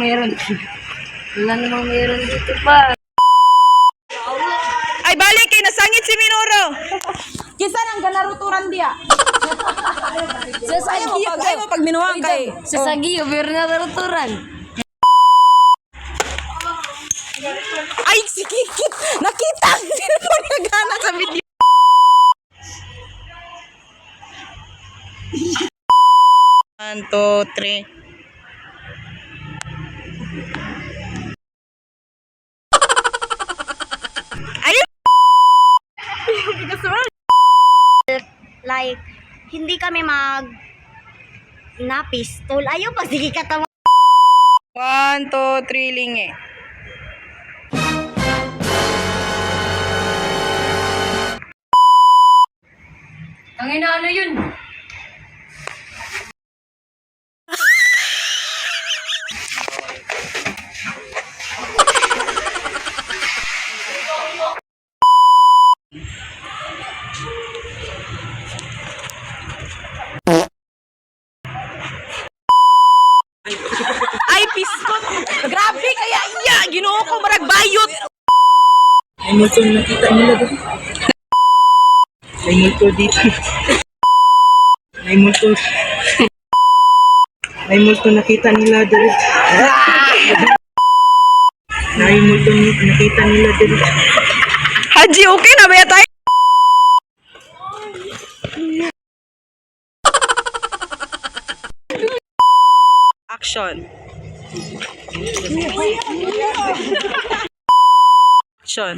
meron. Wala namang meron dito pa. Ay, balik kay nasangit si Minoro. Kisa nang ganaruturan dia. Ayaw mo pag minuang kay. Sa Sagio, meron na taruturan. Ay, si Kikit! Nakita! Sino po nagana sa video? One, two, three. Ayun! Like, hindi kami napistol. Ayaw pa, sige katawa. 1, 2, 3, lingi. Tangina, ano yun? Ay, piskot! Grabe kaya iya! Ginoo ko marag bayot! May multo nakita nila doon. May multo dito. May multo. May multo nakita nila doon. May multo nakita nila doon. Haji, okay na ba tayo? Action. Action.